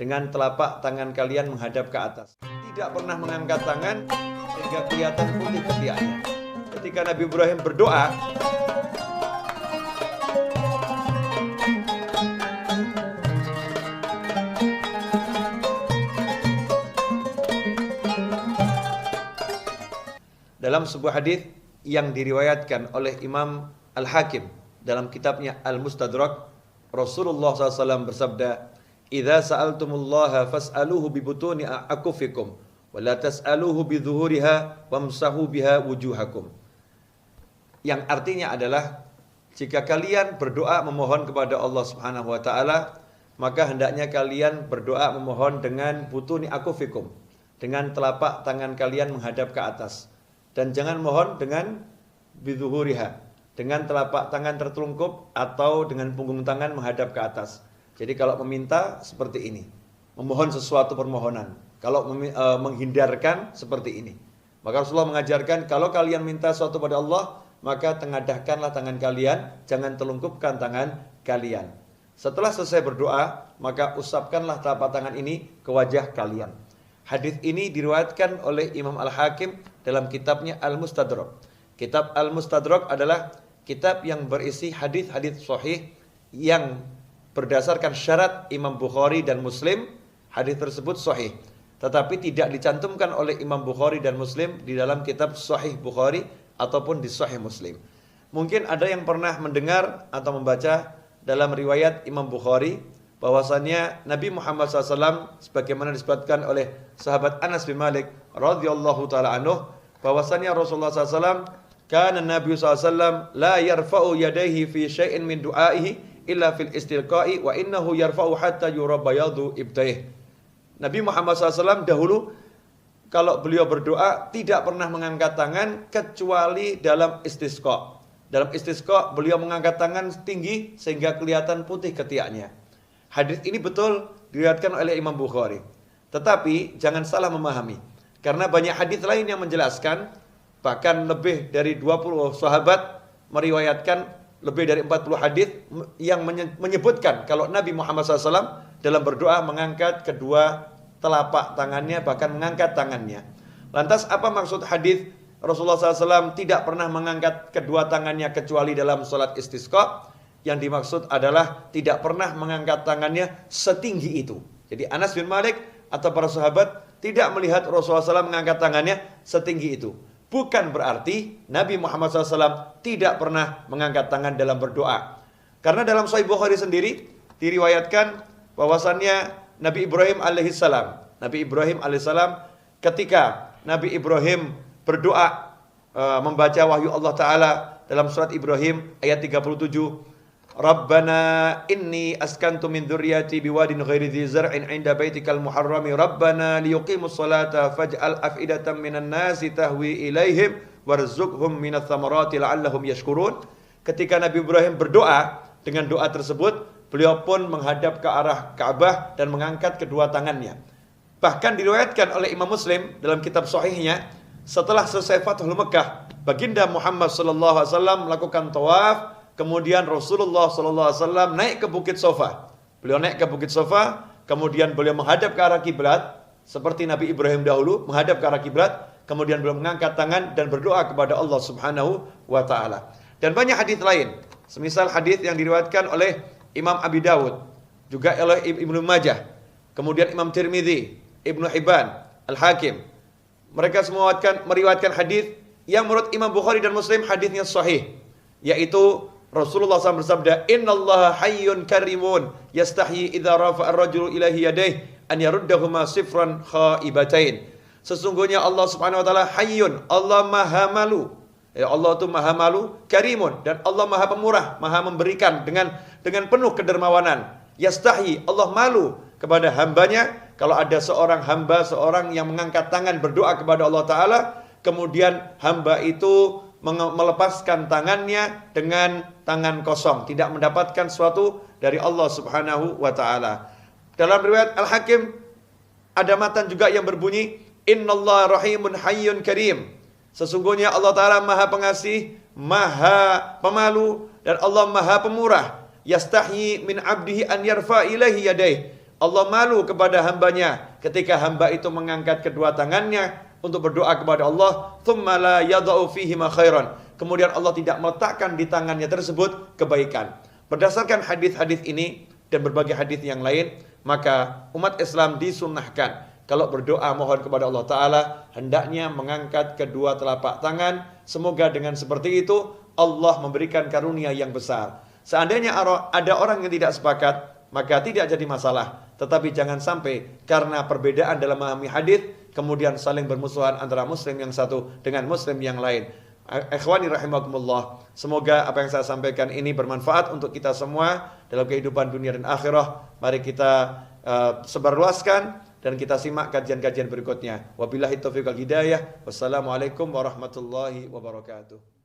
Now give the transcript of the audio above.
dengan telapak tangan kalian menghadap ke atas. Tidak pernah mengangkat tangan sehingga kelihatan putih ketiaknya. Ketika Nabi Ibrahim berdoa, dalam sebuah hadis yang diriwayatkan oleh Imam Al-Hakim dalam kitabnya Al-Mustadrak, Rasulullah SAW bersabda, "Idza sa'altumullaha fas'aluhu bi butuni akufikum wa la tas'aluhu bi dhuhuriha wamsahu biha wujuhakum." Yang artinya adalah, jika kalian berdoa memohon kepada Allah Subhanahu wa taala, maka hendaknya kalian berdoa memohon dengan butuni akufikum, dengan telapak tangan kalian menghadap ke atas. Dan jangan mohon dengan bidzuhuriha, dengan telapak tangan tertelungkup atau dengan punggung tangan menghadap ke atas. Jadi kalau meminta seperti ini, memohon sesuatu permohonan. Kalau menghindarkan seperti ini. Maka Rasulullah mengajarkan, kalau kalian minta sesuatu pada Allah, maka tengadahkanlah tangan kalian, jangan telungkupkan tangan kalian. Setelah selesai berdoa, maka usapkanlah telapak tangan ini ke wajah kalian. Hadis ini diriwayatkan oleh Imam Al-Hakim dalam kitabnya Al-Mustadrak. Kitab Al-Mustadrak adalah kitab yang berisi hadis-hadis sahih yang berdasarkan syarat Imam Bukhari dan Muslim. Hadis tersebut sahih, tetapi tidak dicantumkan oleh Imam Bukhari dan Muslim di dalam kitab Sahih Bukhari ataupun di Sahih Muslim. Mungkin ada yang pernah mendengar atau membaca dalam riwayat Imam Bukhari bahwasannya Nabi Muhammad SAW, sebagaimana disebutkan oleh sahabat Anas bin Malik radhiyallahu taala anhu, bahwasannya Rasulullah SAW, kana Nabi SAW la yarfa'u yadayhi fi syai'in min du'aihi illa fil istilqa'i wa innahu yarfa'u hatta yura bayadu ibtaih. Nabi Muhammad SAW dahulu kalau beliau berdoa tidak pernah mengangkat tangan kecuali dalam istisqa. Dalam istisqa beliau mengangkat tangan tinggi sehingga kelihatan putih ketiaknya. Hadis ini betul diriwayatkan oleh Imam Bukhari. Tetapi jangan salah memahami, karena banyak hadis lain yang menjelaskan, bahkan lebih dari 20 sahabat meriwayatkan lebih dari 40 hadis yang menyebutkan kalau Nabi Muhammad SAW dalam berdoa mengangkat kedua telapak tangannya, bahkan mengangkat tangannya. Lantas apa maksud hadis Rasulullah SAW tidak pernah mengangkat kedua tangannya kecuali dalam sholat istisqa? Yang dimaksud adalah tidak pernah mengangkat tangannya setinggi itu. Jadi Anas bin Malik atau para sahabat tidak melihat Rasulullah SAW mengangkat tangannya setinggi itu. Bukan berarti Nabi Muhammad SAW tidak pernah mengangkat tangan dalam berdoa. Karena dalam Sahih Bukhari sendiri diriwayatkan bahwasannya Nabi Ibrahim alaihissalam, ketika Nabi Ibrahim berdoa membaca wahyu Allah Ta'ala dalam surat Ibrahim ayat 37, Rabbana inni askantu min dzurriyyati biwadin ghairi dzi zar'in 'inda baitikal muharrami Rabbana liyuqimus salata faj'al af'idatan minan nasi tahwi ilaihim warzuqhum minats thamarati la'allahum yashkurun. Ketika Nabi Ibrahim berdoa, dengan doa tersebut beliau pun menghadap ke arah Ka'bah dan mengangkat kedua tangannya. Bahkan diriwayatkan oleh Imam Muslim dalam kitab sahihnya, setelah selesai Fathul Mekah, baginda Muhammad sallallahu alaihi wasallam melakukan tawaf. Kemudian Rasulullah SAW naik ke Bukit Sofa. Beliau naik ke Bukit Sofa, kemudian beliau menghadap ke arah kiblat seperti Nabi Ibrahim dahulu menghadap ke arah kiblat. Kemudian beliau mengangkat tangan dan berdoa kepada Allah Subhanahu wa taala. Dan banyak hadis lain, semisal hadis yang diriwayatkan oleh Imam Abi Dawud, juga oleh Ibnu Majah, kemudian Imam Tirmidzi, Ibnu Hibban, Al-Hakim. Mereka semua meriwayatkan hadis yang menurut Imam Bukhari dan Muslim hadisnya sahih, yaitu Rasulullah SAW bersabda, Innallaha hayyun karimun yastahyi idza rafa'a ar-rajulu ilaihi yadayhi an yaruddahuma sifran khaibatain. Sesungguhnya Allah Subhanahu wa taala hayyun, Allah Maha malu. Ya, Allah itu Maha malu, karimun, dan Allah Maha pemurah, Maha memberikan dengan penuh kedermawanan. Yastahyi, Allah malu kepada hambanya kalau ada seorang hamba, seorang yang mengangkat tangan berdoa kepada Allah Ta'ala, kemudian hamba itu melepaskan tangannya dengan tangan kosong, tidak mendapatkan sesuatu dari Allah Subhanahu wa taala. Dalam riwayat Al-Hakim ada matan juga yang berbunyi, Innallaha rahimun hayyun karim. Sesungguhnya Allah Ta'ala Maha Pengasih, Maha Pemalu, dan Allah Maha Pemurah. Yastahyi min abdihi an yarfa ilaihi yadayhi. Allah malu kepada hambanya ketika hamba itu mengangkat kedua tangannya untuk berdoa kepada Allah, thumma la yada'u fihi ma khairan. Kemudian Allah tidak meletakkan di tangannya tersebut kebaikan. Berdasarkan hadis-hadis ini dan berbagai hadis yang lain, maka umat Islam disunnahkan kalau berdoa mohon kepada Allah Ta'ala, hendaknya mengangkat kedua telapak tangan. Semoga dengan seperti itu Allah memberikan karunia yang besar. Seandainya ada orang yang tidak sepakat, maka tidak jadi masalah. Tetapi jangan sampai karena perbedaan dalam memahami hadis kemudian saling bermusuhan antara muslim yang satu dengan muslim yang lain. Ikhwani rahimakumullah, semoga apa yang saya sampaikan ini bermanfaat untuk kita semua dalam kehidupan dunia dan akhirah. Mari kita sebarluaskan dan kita simak kajian-kajian berikutnya. Wabillahi taufiq wal hidayah. Wassalamualaikum warahmatullahi wabarakatuh.